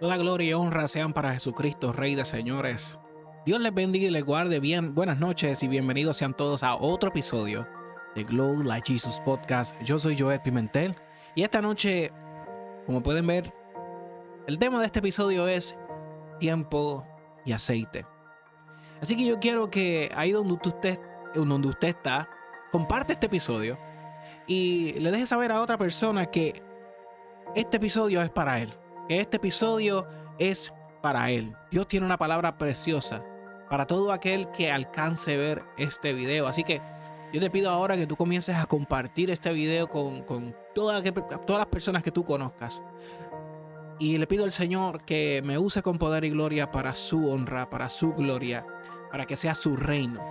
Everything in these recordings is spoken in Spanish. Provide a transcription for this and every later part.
Toda gloria y honra sean para Jesucristo, Rey de señores. Dios les bendiga y les guarde bien. Buenas noches y bienvenidos sean todos a otro episodio de Glow Like Jesus Podcast. Yo soy Joel Pimentel y esta noche, como pueden ver, el tema de este episodio es tiempo y aceite. Así que yo quiero que ahí donde usted está, comparte este episodio y le deje saber a otra persona que este episodio es para él. Que este episodio es para él. Dios tiene una palabra preciosa para todo aquel que alcance ver este video. Así que yo te pido ahora que tú comiences a compartir este video con todas las personas que tú conozcas. Y le pido al Señor que me use con poder y gloria para su honra, para su gloria, para que sea su reino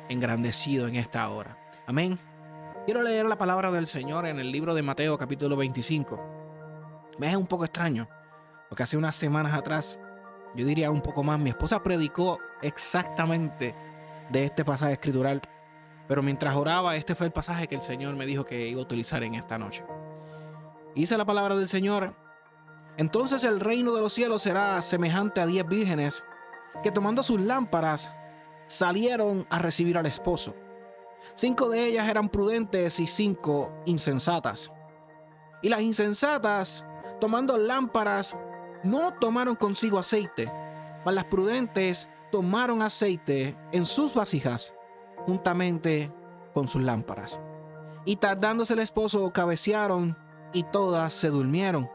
engrandecido en esta hora. Amén. Quiero leer la palabra del Señor en el libro de Mateo capítulo 25. Me es un poco extraño, porque hace unas semanas atrás, yo diría un poco más, mi esposa predicó exactamente de este pasaje escritural, pero mientras oraba, este fue el pasaje que el Señor me dijo que iba a utilizar en esta noche. Y dice la palabra del Señor: entonces el reino de los cielos será semejante a 10 vírgenes que, tomando sus lámparas, salieron a recibir al esposo. 5 de ellas eran prudentes y 5 insensatas. Y las insensatas, tomando lámparas, no tomaron consigo aceite, mas las prudentes tomaron aceite en sus vasijas juntamente con sus lámparas. Y tardándose el esposo, cabecearon y todas se durmieron.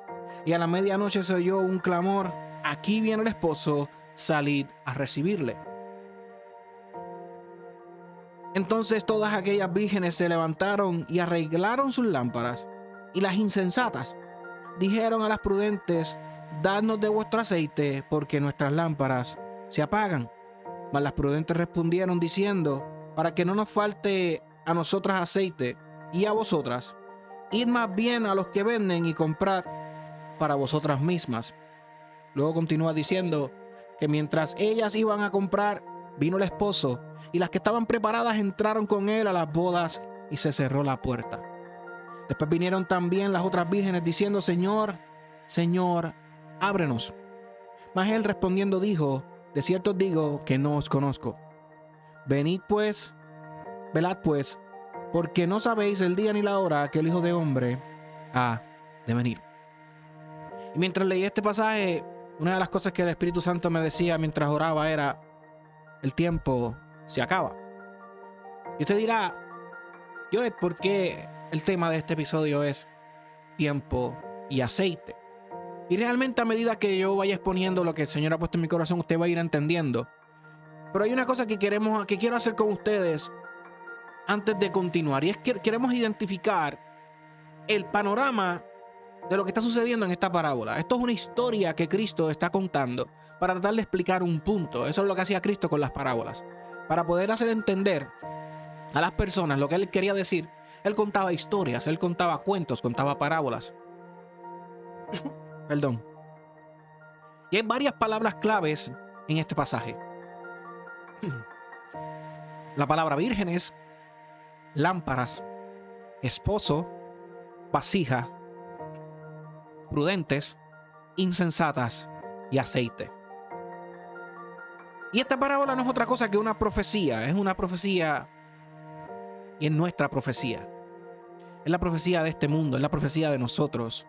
Y a la medianoche se oyó un clamor: aquí viene el esposo, salid a recibirle. Entonces todas aquellas vírgenes se levantaron y arreglaron sus lámparas. Y las insensatas dijeron a las prudentes: dadnos de vuestro aceite, porque nuestras lámparas se apagan. Mas las prudentes respondieron diciendo: para que no nos falte a nosotras aceite y a vosotras, id más bien a los que venden y comprad para vosotras mismas. Luego continúa diciendo que mientras ellas iban a comprar, vino el esposo, y las que estaban preparadas entraron con él a las bodas y se cerró la puerta. Después vinieron también las otras vírgenes diciendo: Señor, Señor, ábrenos. Mas él respondiendo dijo: de cierto os digo que no os conozco. Venid pues, velad pues, porque no sabéis el día ni la hora que el Hijo del Hombre ha de venir. Y mientras leí este pasaje, una de las cosas que el Espíritu Santo me decía mientras oraba era: el tiempo se acaba. Y usted dirá: Joel, ¿por qué el tema de este episodio es tiempo y aceite? Y realmente a medida que yo vaya exponiendo lo que el Señor ha puesto en mi corazón, usted va a ir entendiendo. Pero hay una cosa que quiero hacer con ustedes antes de continuar, y es que queremos identificar el panorama de lo que está sucediendo en esta parábola. Esto es una historia que Cristo está contando para tratar de explicar un punto. Eso es lo que hacía Cristo con las parábolas. Para poder hacer entender a las personas lo que él quería decir, él contaba historias, él contaba cuentos, contaba parábolas. Perdón. Y hay varias palabras claves en este pasaje. La palabra vírgenes, lámparas, esposo, vasija, prudentes, insensatas y aceite. Y esta parábola no es otra cosa que una profecía. Es una profecía, y es nuestra profecía. Es la profecía de este mundo, es la profecía de nosotros.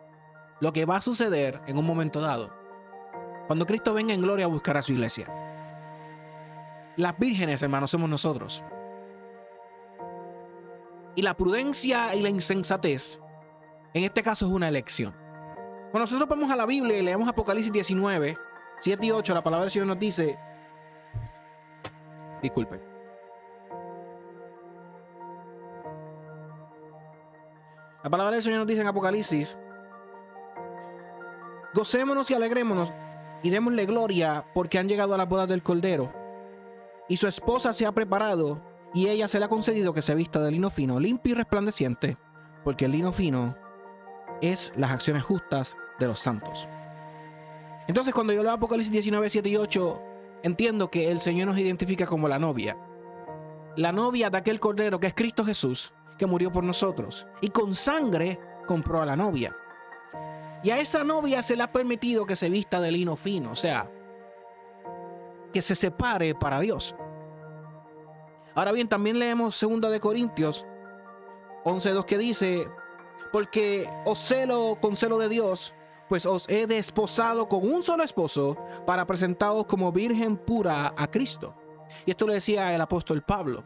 Lo que va a suceder en un momento dado, cuando Cristo venga en gloria a buscar a su iglesia. Las vírgenes, hermanos, somos nosotros. Y la prudencia y la insensatez, en este caso, es una elección. Cuando nosotros vamos a la Biblia y leemos Apocalipsis 19, 7 y 8, la palabra del Señor nos dice... Disculpen. La palabra del Señor nos dice en Apocalipsis: gocémonos y alegrémonos y démosle gloria, porque han llegado a las bodas del Cordero, y su esposa se ha preparado, y ella se le ha concedido que se vista de lino fino, limpio y resplandeciente, porque el lino fino es las acciones justas de los santos. Entonces, cuando yo leo Apocalipsis 19, 7 y 8, entiendo que el Señor nos identifica como la novia de aquel Cordero que es Cristo Jesús, que murió por nosotros y con sangre compró a la novia. Y a esa novia se le ha permitido que se vista de lino fino, o sea, que se separe para Dios. Ahora bien, también leemos 2 de Corintios 11:2 que dice: porque os celo con celo de Dios, pues os he desposado con un solo esposo para presentaros como virgen pura a Cristo. Y esto lo decía el apóstol Pablo.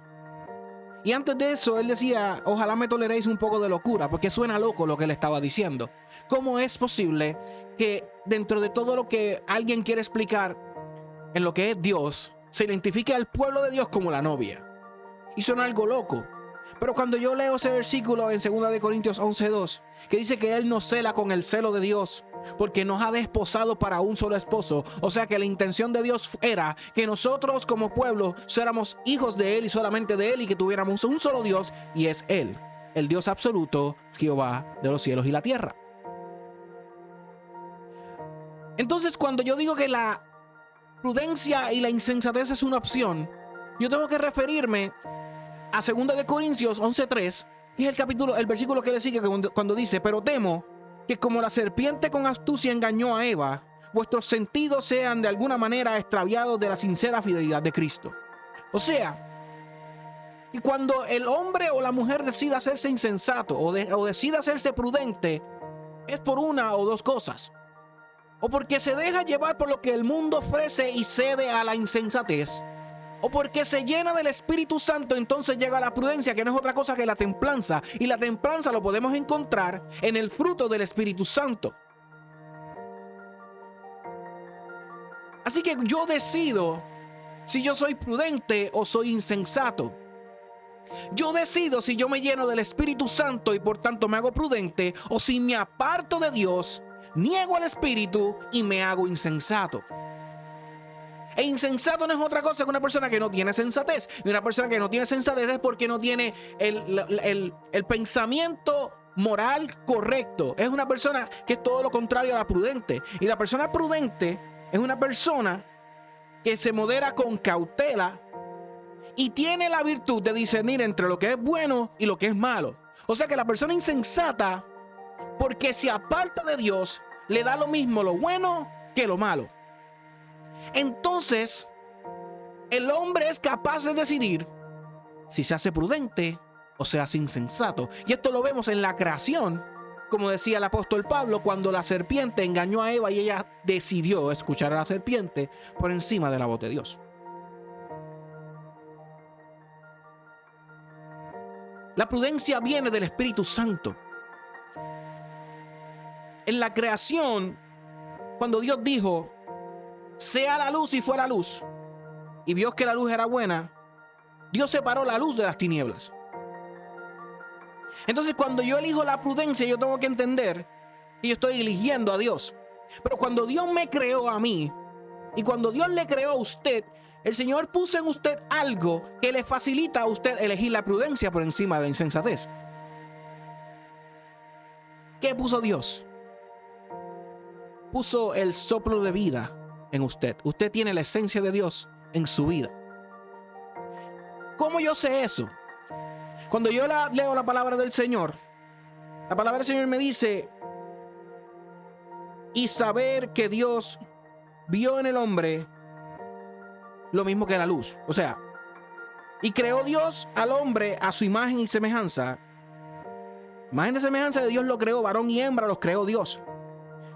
Y antes de eso, él decía: ojalá me toleréis un poco de locura, porque suena loco lo que él estaba diciendo. ¿Cómo es posible que dentro de todo lo que alguien quiere explicar en lo que es Dios, se identifique al pueblo de Dios como la novia? Y suena algo loco. Pero cuando yo leo ese versículo en 2 de Corintios 11:2, que dice que Él nos cela con el celo de Dios, porque nos ha desposado para un solo esposo. O sea que la intención de Dios era que nosotros como pueblo fuéramos hijos de Él y solamente de Él, y que tuviéramos un solo Dios, y es Él, el Dios absoluto, Jehová de los cielos y la tierra. Entonces, cuando yo digo que la prudencia y la insensatez es una opción, yo tengo que referirme a 2 de Corintios 11:3, que es el versículo que le sigue, cuando dice: pero temo que como la serpiente con astucia engañó a Eva, vuestros sentidos sean de alguna manera extraviados de la sincera fidelidad de Cristo. O sea, y cuando el hombre o la mujer decida hacerse insensato o decida hacerse prudente, es por una o dos cosas: o porque se deja llevar por lo que el mundo ofrece y cede a la insensatez, o porque se llena del Espíritu Santo, entonces llega la prudencia, que no es otra cosa que la templanza. Y la templanza lo podemos encontrar en el fruto del Espíritu Santo. Así que yo decido si yo soy prudente o soy insensato. Yo decido si yo me lleno del Espíritu Santo y por tanto me hago prudente, o si me aparto de Dios, niego al Espíritu y me hago insensato. E insensato no es otra cosa que una persona que no tiene sensatez. Y una persona que no tiene sensatez es porque no tiene el pensamiento moral correcto. Es una persona que es todo lo contrario a la prudente. Y la persona prudente es una persona que se modera con cautela y tiene la virtud de discernir entre lo que es bueno y lo que es malo. O sea que la persona insensata, porque se aparta de Dios, le da lo mismo lo bueno que lo malo. Entonces, el hombre es capaz de decidir si se hace prudente o se hace insensato. Y esto lo vemos en la creación, como decía el apóstol Pablo, cuando la serpiente engañó a Eva y ella decidió escuchar a la serpiente por encima de la voz de Dios. La prudencia viene del Espíritu Santo. En la creación, cuando Dios dijo: sea la luz, y fue la luz, y vio que la luz era buena, Dios separó la luz de las tinieblas. Entonces, cuando yo elijo la prudencia, yo tengo que entender que yo estoy eligiendo a Dios. Pero cuando Dios me creó a mí, y cuando Dios le creó a usted, el Señor puso en usted algo que le facilita a usted elegir la prudencia por encima de la insensatez. ¿Qué puso Dios? Puso el soplo de vida en usted. Usted tiene la esencia de Dios en su vida. ¿Cómo yo sé eso? Cuando yo leo la palabra del Señor, la palabra del Señor me dice: y saber que Dios vio en el hombre lo mismo que la luz. O sea, y creó Dios al hombre a su imagen y semejanza. Imagen y semejanza de Dios lo creó, varón y hembra los creó Dios.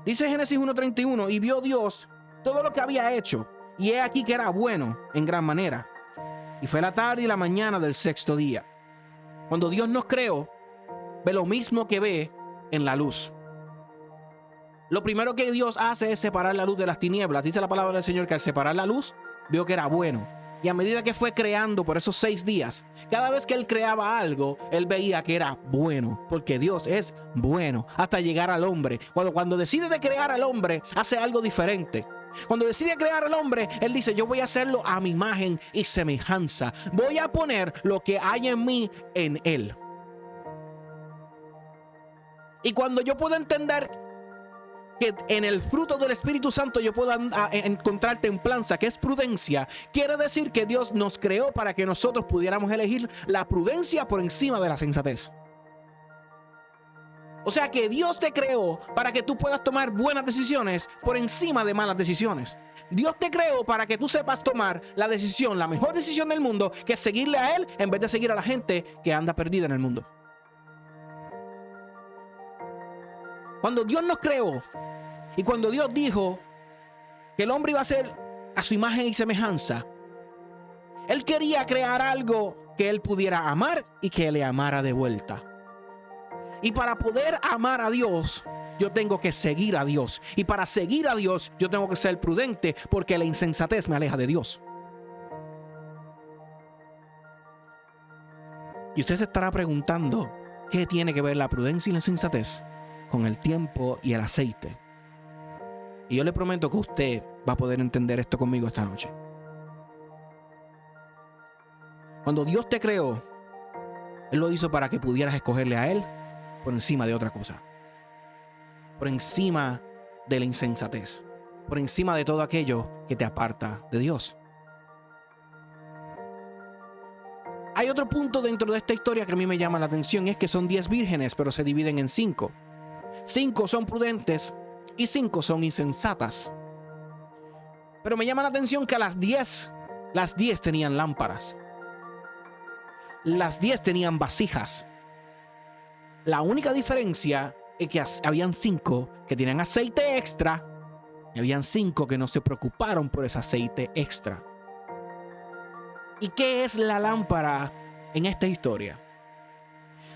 Dice Génesis 1:31: y vio Dios todo lo que había hecho, y he aquí que era bueno en gran manera. Y fue la tarde y la mañana del sexto día. Cuando Dios nos creó, ve lo mismo que ve en la luz. Lo primero que Dios hace es separar la luz de las tinieblas. Dice la palabra del Señor que al separar la luz, vio que era bueno. Y a medida que fue creando por esos 6 días, cada vez que Él creaba algo, Él veía que era bueno, porque Dios es bueno, hasta llegar al hombre. Cuando decide de crear al hombre, hace algo diferente. Cuando decide crear al hombre, Él dice: yo voy a hacerlo a mi imagen y semejanza. Voy a poner lo que hay en mí en Él. Y cuando yo puedo entender que en el fruto del Espíritu Santo yo puedo encontrar templanza, que es prudencia, quiere decir que Dios nos creó para que nosotros pudiéramos elegir la prudencia por encima de la sensatez. O sea que Dios te creó para que tú puedas tomar buenas decisiones por encima de malas decisiones. Dios te creó para que tú sepas tomar la decisión, la mejor decisión del mundo, que es seguirle a Él en vez de seguir a la gente que anda perdida en el mundo. Cuando Dios nos creó y cuando Dios dijo que el hombre iba a ser a su imagen y semejanza, Él quería crear algo que Él pudiera amar y que le amara de vuelta. Y para poder amar a Dios, yo tengo que seguir a Dios. Y para seguir a Dios, yo tengo que ser prudente, porque la insensatez me aleja de Dios. Y usted se estará preguntando, ¿qué tiene que ver la prudencia y la insensatez con el tiempo y el aceite? Y yo le prometo que usted va a poder entender esto conmigo esta noche. Cuando Dios te creó, Él lo hizo para que pudieras escogerle a Él por encima de otra cosa, por encima de la insensatez, por encima de todo aquello que te aparta de Dios. Hay otro punto dentro de esta historia que a mí me llama la atención, y es que son 10 vírgenes, pero se dividen en 5. 5 son prudentes y 5 son insensatas. Pero me llama la atención que a las 10 tenían lámparas. Las 10 tenían vasijas. La única diferencia es que habían 5 que tenían aceite extra y habían 5 que no se preocuparon por ese aceite extra. ¿Y qué es la lámpara en esta historia?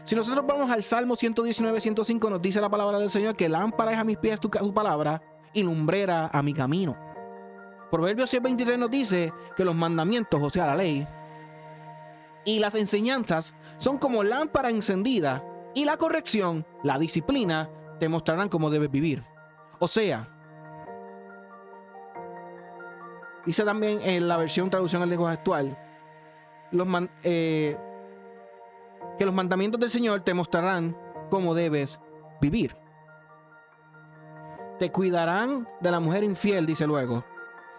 Si nosotros vamos al Salmo 119, 105, nos dice la palabra del Señor que lámpara es a mis pies tu palabra y lumbrera a mi camino. Proverbios 6:23 nos dice que los mandamientos, o sea, la ley, y las enseñanzas son como lámpara encendida, y la corrección, la disciplina, te mostrarán cómo debes vivir. O sea, dice también en la versión traducción al lenguaje actual, que los mandamientos del Señor te mostrarán cómo debes vivir. Te cuidarán de la mujer infiel, dice luego,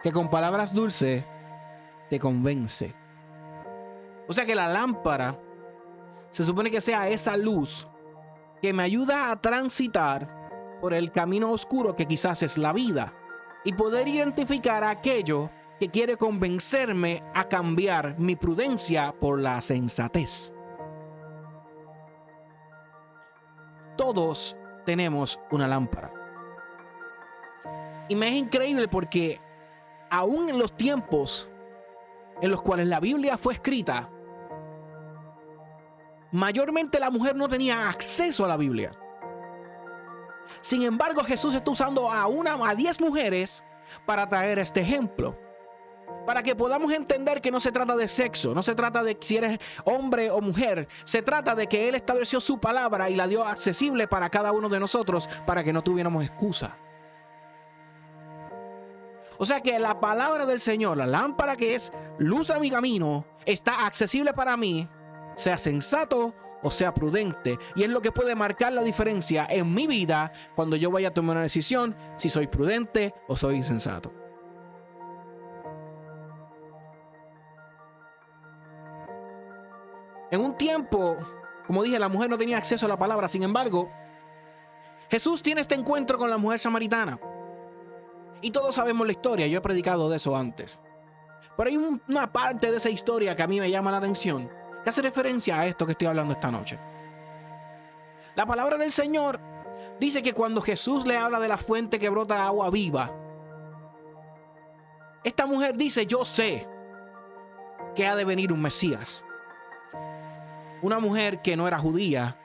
que con palabras dulces te convence. O sea que la lámpara se supone que sea esa luz que me ayuda a transitar por el camino oscuro que quizás es la vida, y poder identificar aquello que quiere convencerme a cambiar mi prudencia por la sensatez. Todos tenemos una lámpara. Y me es increíble porque aún en los tiempos en los cuales la Biblia fue escrita, mayormente la mujer no tenía acceso a la Biblia. Sin embargo, Jesús está usando a 10 mujeres para traer este ejemplo, para que podamos entender que no se trata de sexo, no se trata de si eres hombre o mujer, se trata de que Él estableció su palabra y la dio accesible para cada uno de nosotros, para que no tuviéramos excusa. O sea que la palabra del Señor, la lámpara que es luz a mi camino, está accesible para mí, sea sensato o sea prudente, y es lo que puede marcar la diferencia en mi vida cuando yo vaya a tomar una decisión, si soy prudente o soy insensato. En un tiempo, como dije, la mujer no tenía acceso a la palabra. Sin embargo, Jesús tiene este encuentro con la mujer samaritana. Y todos sabemos la historia, yo he predicado de eso antes. Pero hay una parte de esa historia que a mí me llama la atención, que hace referencia a esto que estoy hablando esta noche. La palabra del Señor dice que cuando Jesús le habla de la fuente que brota agua viva, esta mujer dice: yo sé que ha de venir un Mesías. Una mujer que no era judía,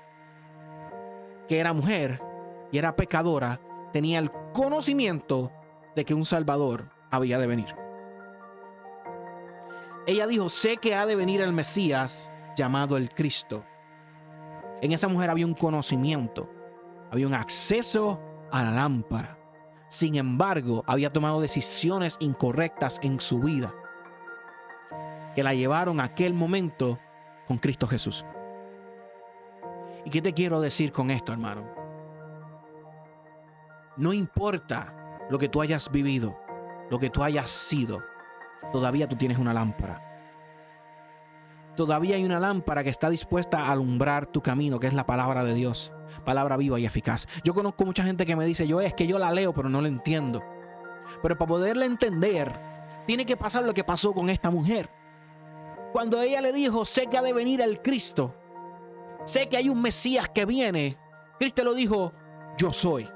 que era mujer y era pecadora, tenía el conocimiento de que un Salvador había de venir. Ella dijo: sé que ha de venir el Mesías llamado el Cristo. En esa mujer había un conocimiento, había un acceso a la lámpara. Sin embargo, había tomado decisiones incorrectas en su vida que la llevaron a aquel momento con Cristo Jesús. ¿Y qué te quiero decir con esto, hermano? No importa lo que tú hayas vivido, lo que tú hayas sido, todavía tú tienes una lámpara. todavía hay una lámpara que está dispuesta a alumbrar tu camino, que es la palabra de Dios, palabra viva y eficaz. Yo conozco mucha gente que me dice, es que yo la leo pero no la entiendo. Pero para poderla entender, tiene que pasar lo que pasó con esta mujer. Cuando ella le dijo, sé que ha de venir el Cristo, sé que hay un Mesías que viene, Cristo le dijo, yo soy.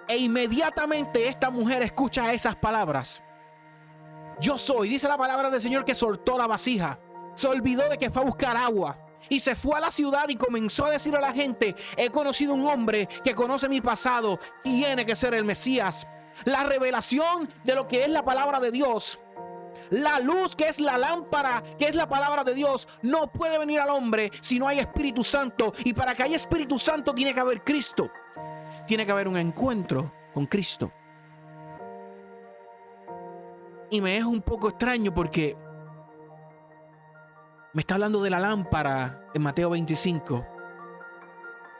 E inmediatamente esta mujer escucha esas palabras. Yo soy. Dice la palabra del Señor que soltó la vasija. Se olvidó de que fue a buscar agua. Y se fue a la ciudad y comenzó a decir a la gente, he conocido un hombre que conoce mi pasado. Tiene que ser el Mesías. La revelación de lo que es la palabra de Dios. La luz que es la lámpara, que es la palabra de Dios, no puede venir al hombre si no hay Espíritu Santo. Y para que haya Espíritu Santo tiene que haber Cristo. Tiene que haber un encuentro con Cristo. Y me es un poco extraño porque me está hablando de la lámpara en Mateo 25,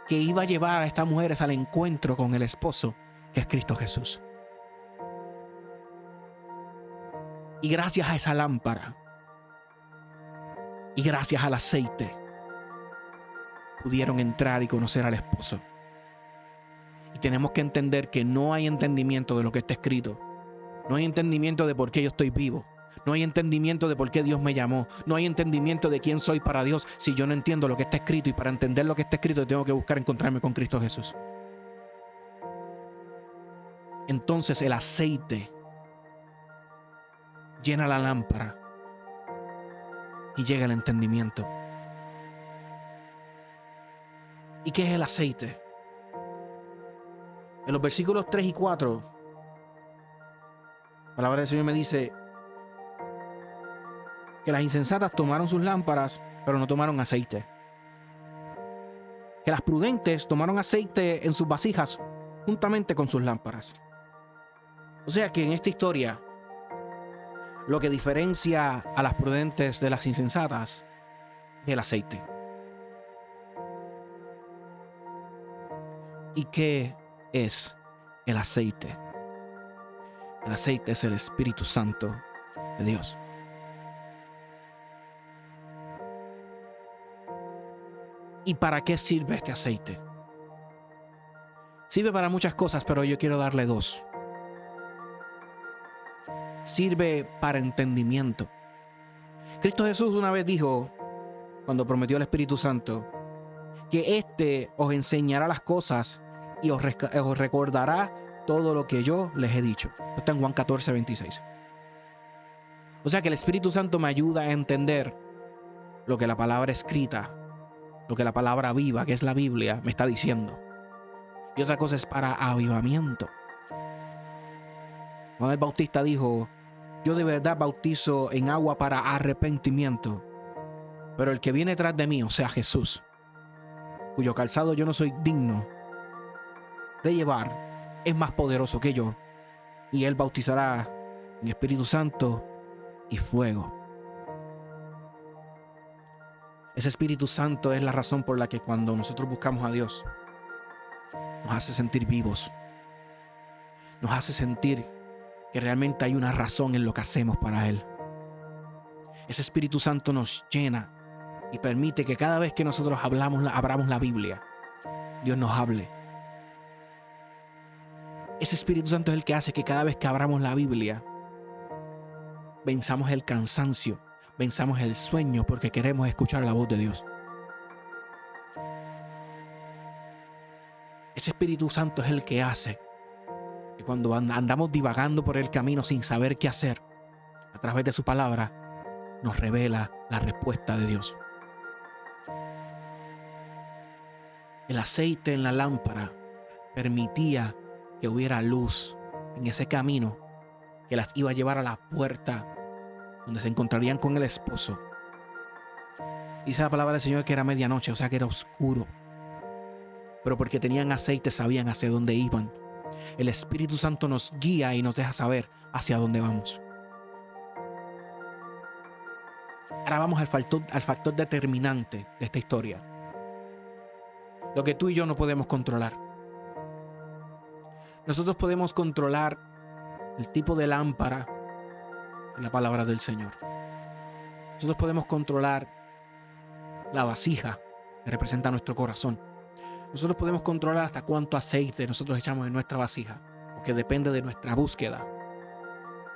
que iba a llevar a estas mujeres al encuentro con el esposo, que es Cristo Jesús. Y gracias a esa lámpara y gracias al aceite pudieron entrar y conocer al esposo. Y tenemos que entender que no hay entendimiento de lo que está escrito. No hay entendimiento de por qué yo estoy vivo. No hay entendimiento de por qué Dios me llamó. No hay entendimiento de quién soy para Dios si yo no entiendo lo que está escrito. Y para entender lo que está escrito tengo que buscar encontrarme con Cristo Jesús. Entonces el aceite llena la lámpara y llega el entendimiento. ¿Y qué es el aceite? En los versículos 3 y 4, la palabra del Señor me dice que las insensatas tomaron sus lámparas, pero no tomaron aceite. Que las prudentes tomaron aceite en sus vasijas juntamente con sus lámparas. O sea que en esta historia, lo que diferencia a las prudentes de las insensatas es el aceite. ¿Y qué es el aceite? El aceite es el Espíritu Santo de Dios. ¿Y para qué sirve este aceite? Sirve para muchas cosas, pero yo quiero darle dos. Sirve para entendimiento. Cristo Jesús una vez dijo, cuando prometió el Espíritu Santo, que éste os enseñará las cosas y os recordará todo lo que yo les he dicho. Esto está en Juan 14, 26. O sea que el Espíritu Santo me ayuda a entender lo que la palabra escrita, lo que la palabra viva, que es la Biblia, me está diciendo. Y otra cosa es para avivamiento. Juan el Bautista dijo, yo de verdad bautizo en agua para arrepentimiento, pero el que viene tras de mí, o sea Jesús, cuyo calzado yo no soy digno de llevar, es más poderoso que yo, y él bautizará en Espíritu Santo y fuego. Ese Espíritu Santo es la razón por la que cuando nosotros buscamos a Dios, nos hace sentir vivos. Nos hace sentir que realmente hay una razón en lo que hacemos para Él. Ese Espíritu Santo nos llena y permite que cada vez que nosotros abramos la Biblia, Dios nos hable. Ese Espíritu Santo es el que hace que cada vez que abramos la Biblia, venzamos el cansancio, venzamos el sueño porque queremos escuchar la voz de Dios. Ese Espíritu Santo es el que hace que cuando andamos divagando por el camino sin saber qué hacer, a través de su palabra, nos revela la respuesta de Dios. El aceite en la lámpara permitía que hubiera luz en ese camino que las iba a llevar a la puerta donde se encontrarían con el esposo. Dice la palabra del Señor que era medianoche, o sea que era oscuro. Pero porque tenían aceite sabían hacia dónde iban. El Espíritu Santo nos guía y nos deja saber hacia dónde vamos. Ahora vamos al factor determinante de esta historia. Lo que tú y yo no podemos controlar. Nosotros podemos controlar el tipo de lámpara en la palabra del Señor. Nosotros podemos controlar la vasija que representa nuestro corazón. Nosotros podemos controlar hasta cuánto aceite nosotros echamos en nuestra vasija, porque depende de nuestra búsqueda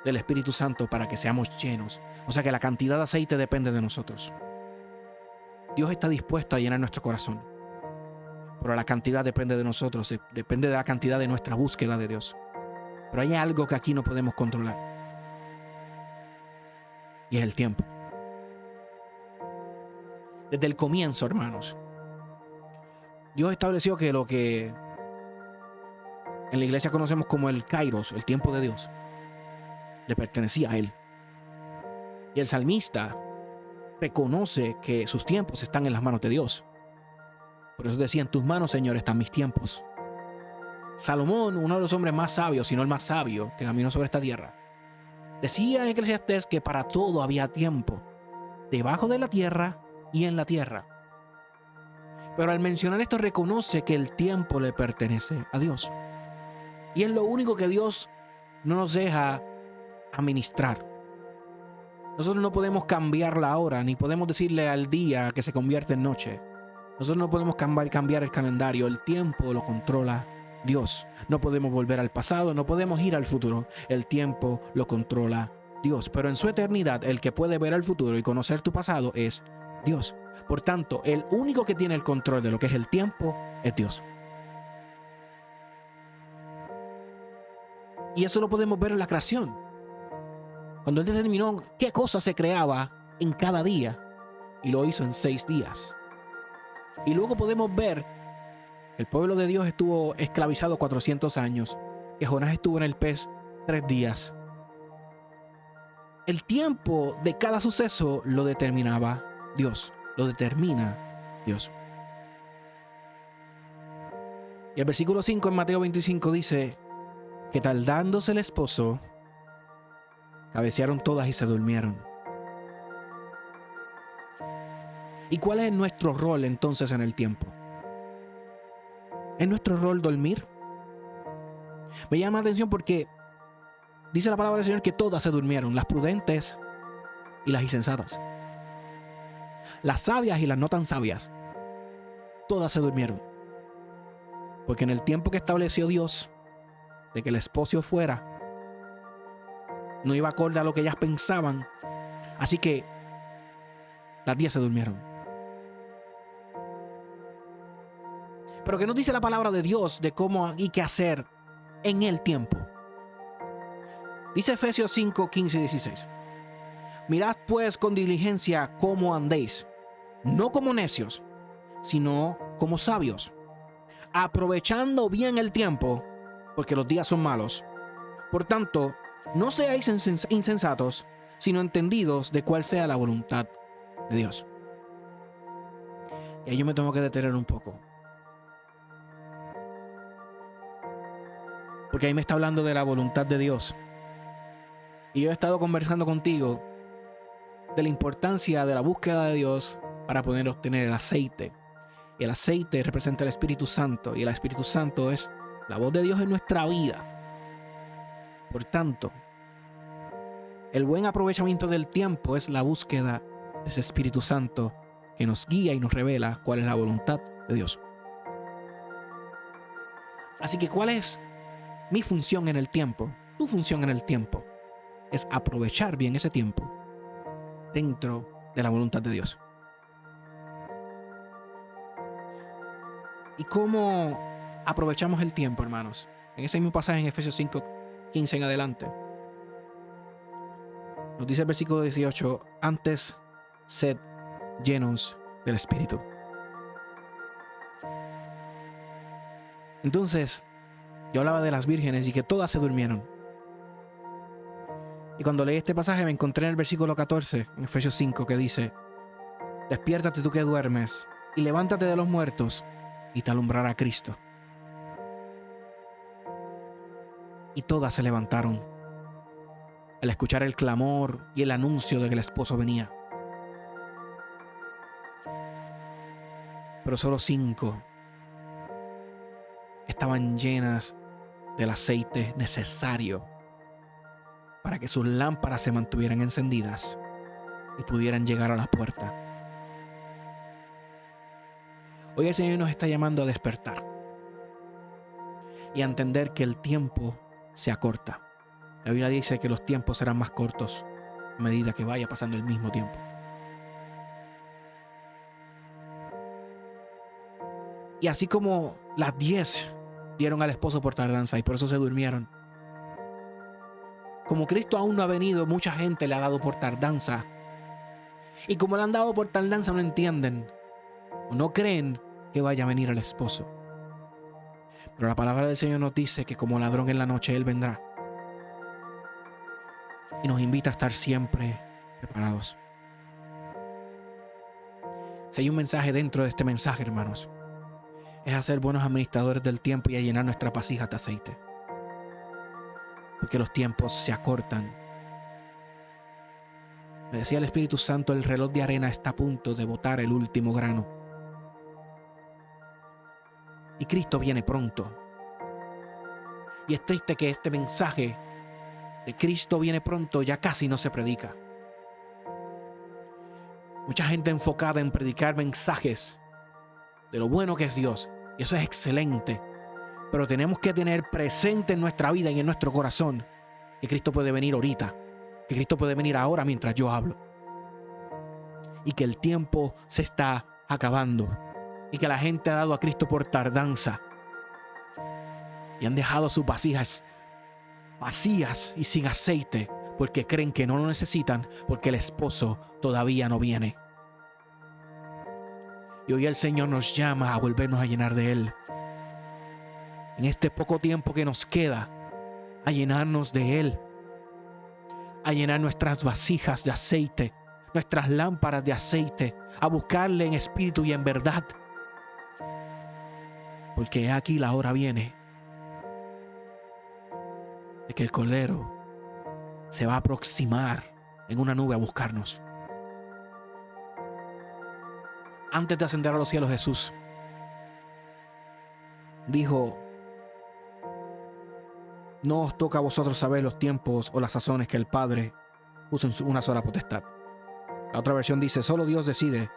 del Espíritu Santo para que seamos llenos. O sea que la cantidad de aceite depende de nosotros. Dios está dispuesto a llenar nuestro corazón, pero la cantidad depende de nosotros, depende de la cantidad de nuestra búsqueda de Dios. Pero hay algo que aquí no podemos controlar, y es el tiempo. Desde el comienzo, hermanos, Dios estableció que lo que en la iglesia conocemos como el Kairos, el tiempo de Dios, le pertenecía a Él. Y el salmista reconoce que sus tiempos están en las manos de Dios. Por eso decía: en tus manos, Señor, están mis tiempos. Salomón, uno de los hombres más sabios, si no el más sabio que caminó sobre esta tierra, decía en Eclesiastés que para todo había tiempo, debajo de la tierra y en la tierra. Pero al mencionar esto reconoce que el tiempo le pertenece a Dios. Y es lo único que Dios no nos deja administrar. Nosotros no podemos cambiar la hora, ni podemos decirle al día que se convierte en noche. Nosotros no podemos cambiar el calendario. El tiempo lo controla Dios. No podemos volver al pasado, no podemos ir al futuro. El tiempo lo controla Dios. Pero en su eternidad, el que puede ver al futuro y conocer tu pasado es Dios. Por tanto, el único que tiene el control de lo que es el tiempo es Dios. Y eso lo podemos ver en la creación. Cuando Él determinó qué cosa se creaba en cada día, y lo hizo en 6 días. Y luego podemos ver que el pueblo de Dios estuvo esclavizado 400 años, que Jonás estuvo en el pez 3 días. El tiempo de cada suceso lo determinaba Dios, lo determina Dios. Y el versículo 5 en Mateo 25 dice que tardándose el esposo, cabecearon todas y se durmieron. ¿Y cuál es nuestro rol entonces en el tiempo? ¿Es nuestro rol dormir? Me llama la atención porque dice la palabra del Señor que todas se durmieron, las prudentes y las insensatas, las sabias y las no tan sabias, todas se durmieron. Porque en el tiempo que estableció Dios de que el esposo fuera, no iba acorde a lo que ellas pensaban. Así que las 10 se durmieron. Pero ¿qué nos dice la palabra de Dios de cómo y qué hacer en el tiempo? Dice Efesios 5, 15 y 16. Mirad pues con diligencia cómo andéis, no como necios, sino como sabios, aprovechando bien el tiempo, porque los días son malos. Por tanto, no seáis insensatos, sino entendidos de cuál sea la voluntad de Dios. Y ahí yo me tengo que detener un poco, porque ahí me está hablando de la voluntad de Dios. Y yo he estado conversando contigo de la importancia de la búsqueda de Dios para poder obtener el aceite. Y el aceite representa el Espíritu Santo, y el Espíritu Santo es la voz de Dios en nuestra vida. Por tanto, el buen aprovechamiento del tiempo es la búsqueda de ese Espíritu Santo que nos guía y nos revela cuál es la voluntad de Dios. Así que, ¿cuál es mi función en el tiempo? Tu función en el tiempo es aprovechar bien ese tiempo dentro de la voluntad de Dios. ¿Y cómo aprovechamos el tiempo, hermanos? En ese mismo pasaje en Efesios 5, 15 en adelante, nos dice el versículo 18: antes sed llenos del Espíritu. Entonces, yo hablaba de las vírgenes y que todas se durmieron. Y cuando leí este pasaje me encontré en el versículo 14, en Efesios 5, que dice: despiértate tú que duermes, y levántate de los muertos, y te alumbrará Cristo. Y todas se levantaron al escuchar el clamor y el anuncio de que el esposo venía. Pero solo 5 estaban llenas del aceite necesario para que sus lámparas se mantuvieran encendidas y pudieran llegar a la puerta. Hoy el Señor nos está llamando a despertar y a entender que el tiempo se acorta. La Biblia dice que los tiempos serán más cortos a medida que vaya pasando el mismo tiempo. Y así como las 10 dieron al esposo por tardanza y por eso se durmieron, como Cristo aún no ha venido, mucha gente le ha dado por tardanza. Y como le han dado por tardanza, no entienden o no creen que vaya a venir el esposo. Pero la palabra del Señor nos dice que como ladrón en la noche Él vendrá. Y nos invita a estar siempre preparados. Si hay un mensaje dentro de este mensaje, hermanos, es a ser buenos administradores del tiempo y a llenar nuestras vasijas de aceite. Porque los tiempos se acortan. Me decía el Espíritu Santo, el reloj de arena está a punto de botar el último grano. Y Cristo viene pronto. Y es triste que este mensaje de Cristo viene pronto ya casi no se predica. Mucha gente enfocada en predicar mensajes de lo bueno que es Dios. Y eso es excelente. Pero tenemos que tener presente en nuestra vida y en nuestro corazón que Cristo puede venir ahorita. Que Cristo puede venir ahora mientras yo hablo. Y que el tiempo se está acabando. Y que la gente ha dado a Cristo por tardanza. Y han dejado sus vasijas vacías y sin aceite. Porque creen que no lo necesitan. Porque el esposo todavía no viene. Y hoy el Señor nos llama a volvernos a llenar de Él. En este poco tiempo que nos queda, a llenarnos de Él. A llenar nuestras vasijas de aceite, nuestras lámparas de aceite, a buscarle en espíritu y en verdad. Porque aquí la hora viene de que el Cordero se va a aproximar en una nube a buscarnos. Antes de ascender a los cielos, Jesús dijo: no os toca a vosotros saber los tiempos o las sazones que el Padre puso en una sola potestad. La otra versión dice: solo Dios decide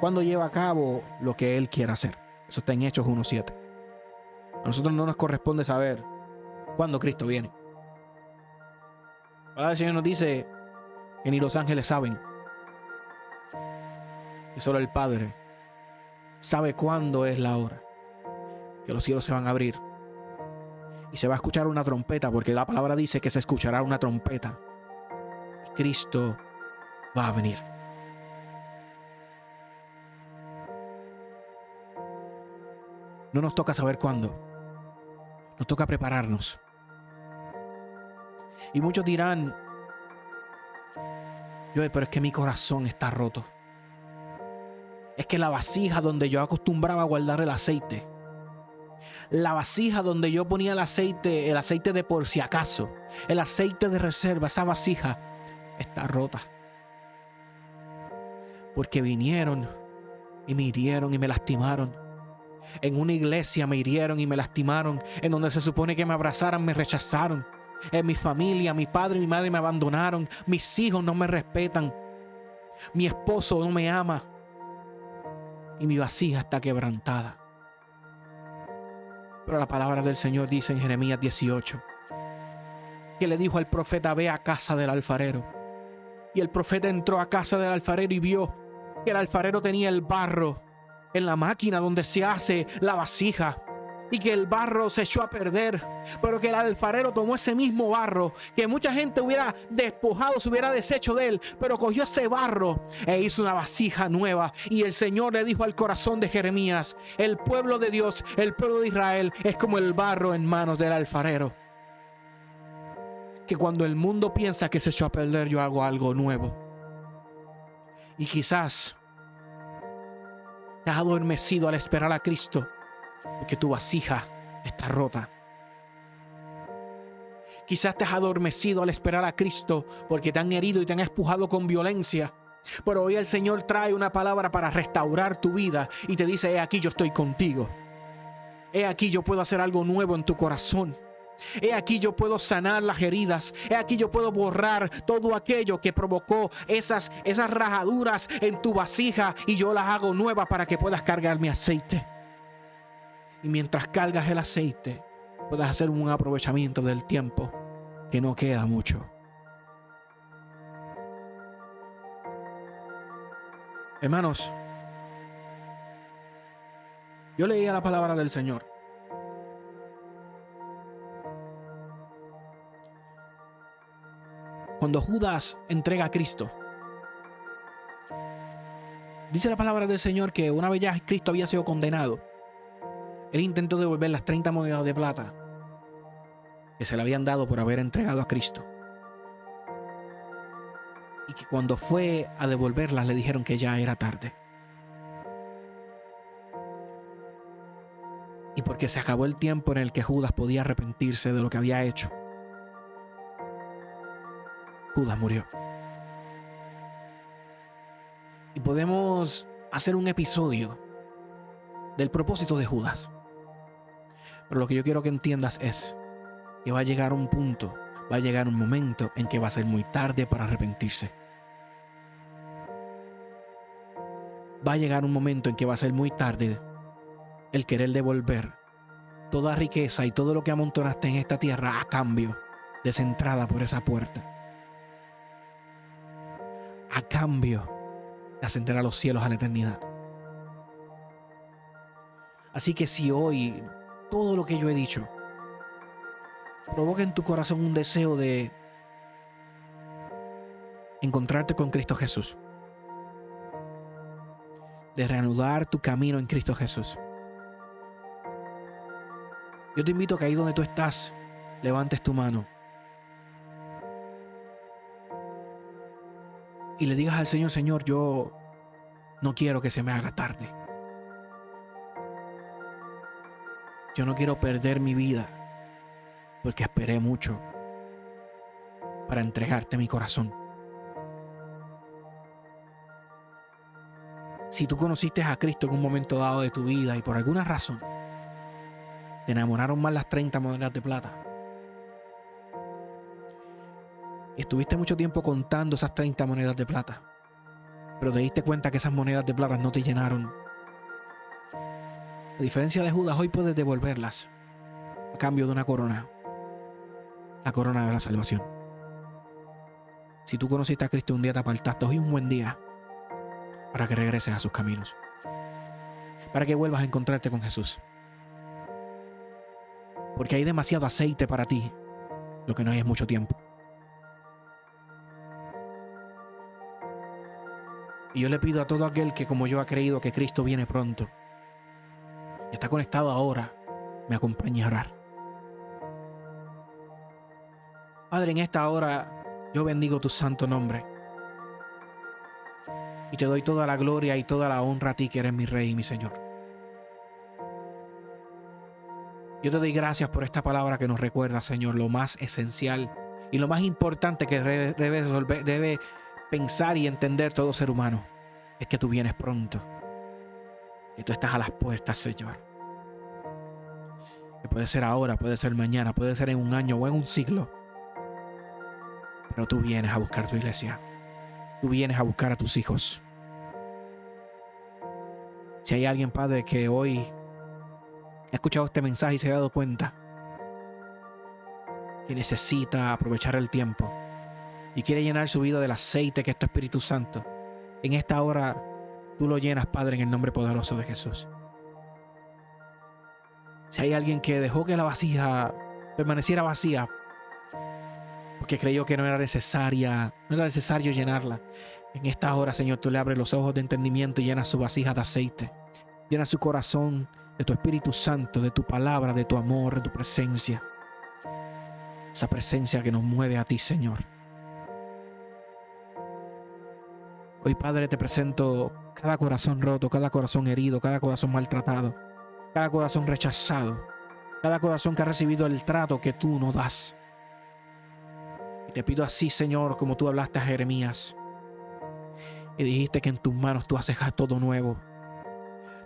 cuándo lleva a cabo lo que Él quiera hacer. Eso está en Hechos 1:7. A nosotros no nos corresponde saber cuándo Cristo viene. Ahora el Señor nos dice que ni los ángeles saben, que solo el Padre sabe cuándo es la hora, que los cielos se van a abrir y se va a escuchar una trompeta, porque la palabra dice que se escuchará una trompeta y Cristo va a venir. No nos toca saber cuándo, nos toca prepararnos. Y muchos dirán: pero es que mi corazón está roto. Es que la vasija donde yo acostumbraba a guardar el aceite, la vasija donde yo ponía el aceite de por si acaso, el aceite de reserva, esa vasija está rota. Porque vinieron y me hirieron y me lastimaron. En una iglesia me hirieron y me lastimaron. En donde se supone que me abrazaran, me rechazaron. En mi familia, mi padre y mi madre me abandonaron. Mis hijos no me respetan. Mi esposo no me ama. Y mi vasija está quebrantada. Pero la palabra del Señor dice en Jeremías 18 que le dijo al profeta: ve a casa del alfarero. Y el profeta entró a casa del alfarero y vio que el alfarero tenía el barro en la máquina donde se hace la vasija, y que el barro se echó a perder, pero que el alfarero tomó ese mismo barro que mucha gente hubiera despojado, se hubiera deshecho de él, pero cogió ese barro e hizo una vasija nueva. Y el Señor le dijo al corazón de Jeremías: el pueblo de Dios, el pueblo de Israel es como el barro en manos del alfarero, que cuando el mundo piensa que se echó a perder, yo hago algo nuevo. Y quizás te has adormecido al esperar a Cristo, porque tu vasija está rota. Quizás te has adormecido al esperar a Cristo porque te han herido y te han empujado con violencia. Pero hoy el Señor trae una palabra para restaurar tu vida y te dice: he aquí, yo estoy contigo. He aquí, yo puedo hacer algo nuevo en tu corazón. He aquí yo puedo sanar las heridas. He aquí yo puedo borrar todo aquello que provocó esas rajaduras en tu vasija, y yo las hago nuevas para que puedas cargar mi aceite. Y mientras cargas el aceite, puedas hacer un aprovechamiento del tiempo, que no queda mucho. Hermanos, yo leía la palabra del Señor. Cuando Judas entrega a Cristo, dice la palabra del Señor que una vez ya Cristo había sido condenado, él intentó devolver las 30 monedas de plata que se le habían dado por haber entregado a Cristo. Y que cuando fue a devolverlas le dijeron que ya era tarde. Y porque se acabó el tiempo en el que Judas podía arrepentirse de lo que había hecho, Judas murió. Y podemos hacer un episodio del propósito de Judas. Pero lo que yo quiero que entiendas es que va a llegar un punto, va a llegar un momento en que va a ser muy tarde para arrepentirse. Va a llegar un momento en que va a ser muy tarde el querer devolver toda riqueza y todo lo que amontonaste en esta tierra a cambio de esa entrada por esa puerta. A cambio de ascender a los cielos, a la eternidad. Así que si hoy todo lo que yo he dicho provoca en tu corazón un deseo de encontrarte con Cristo Jesús, de reanudar tu camino en Cristo Jesús, yo te invito a que ahí donde tú estás, levantes tu mano y le digas al Señor: Señor, yo no quiero que se me haga tarde. Yo no quiero perder mi vida porque esperé mucho para entregarte mi corazón. Si tú conociste a Cristo en un momento dado de tu vida y por alguna razón te enamoraron más las 30 monedas de plata, y estuviste mucho tiempo contando esas 30 monedas de plata, pero te diste cuenta que esas monedas de plata no te llenaron, a diferencia de Judas, hoy puedes devolverlas a cambio de una corona, la corona de la salvación. Si tú conociste a Cristo un día, te apartaste, hoy es un buen día para que regreses a sus caminos, para que vuelvas a encontrarte con Jesús, porque hay demasiado aceite para ti, lo que no hay es mucho tiempo. Y yo le pido a todo aquel que como yo ha creído que Cristo viene pronto y está conectado ahora, me acompañe a orar. Padre, en esta hora yo bendigo tu santo nombre y te doy toda la gloria y toda la honra a ti, que eres mi Rey y mi Señor. Yo te doy gracias por esta palabra que nos recuerda, Señor, lo más esencial y lo más importante que debe pensar y entender todo ser humano, es que tú vienes pronto, que tú estás a las puertas, Señor. Que puede ser ahora, puede ser mañana, puede ser en un año o en un siglo, pero tú vienes a buscar tu iglesia. Tú vienes a buscar a tus hijos. Si hay alguien, Padre, que hoy ha escuchado este mensaje y se ha dado cuenta que necesita aprovechar el tiempo y quiere llenar su vida del aceite que es tu Espíritu Santo, en esta hora tú lo llenas, Padre, en el nombre poderoso de Jesús. Si hay alguien que dejó que la vasija permaneciera vacía porque creyó que no era necesario llenarla, en esta hora, Señor, tú le abres los ojos de entendimiento y llenas su vasija de aceite. Llenas su corazón de tu Espíritu Santo, de tu palabra, de tu amor, de tu presencia. Esa presencia que nos mueve a ti, Señor. Hoy, Padre, te presento cada corazón roto, cada corazón herido, cada corazón maltratado, cada corazón rechazado, cada corazón que ha recibido el trato que tú no das. Y te pido así, Señor, como tú hablaste a Jeremías y dijiste que en tus manos tú haces todo nuevo.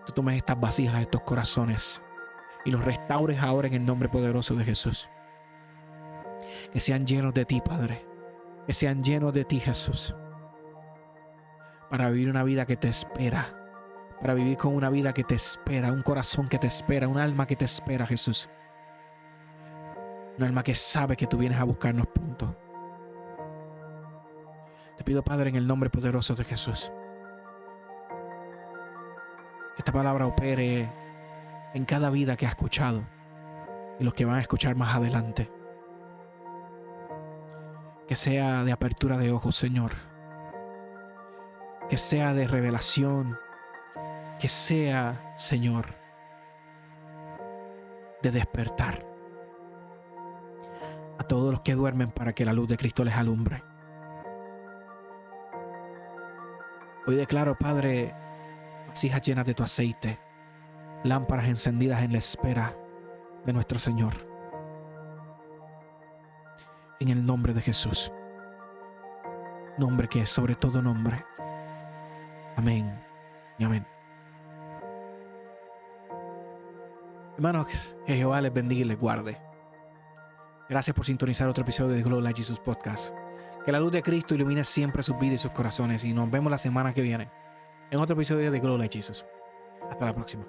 Tú tomes estas vasijas, estos corazones, y los restaures ahora en el nombre poderoso de Jesús. Que sean llenos de ti, Padre. Que sean llenos de ti, Jesús. Para vivir una vida que te espera. Para vivir con una vida que te espera. Un corazón que te espera. Un alma que te espera, Jesús. Un alma que sabe que tú vienes a buscarnos pronto. Te pido, Padre, en el nombre poderoso de Jesús, que esta palabra opere en cada vida que ha escuchado y los que van a escuchar más adelante. Que sea de apertura de ojos, Señor. Que sea de revelación. Que sea, Señor, de despertar a todos los que duermen para que la luz de Cristo les alumbre. Hoy declaro, Padre, vasijas llenas de tu aceite, lámparas encendidas en la espera de nuestro Señor. En el nombre de Jesús, nombre que es sobre todo nombre. Amén y amén. Hermanos, que Jehová les bendiga y les guarde. Gracias por sintonizar otro episodio de Glow Like Jesus Podcast. Que la luz de Cristo ilumine siempre sus vidas y sus corazones. Y nos vemos la semana que viene en otro episodio de Glow Like Jesus. Hasta la próxima.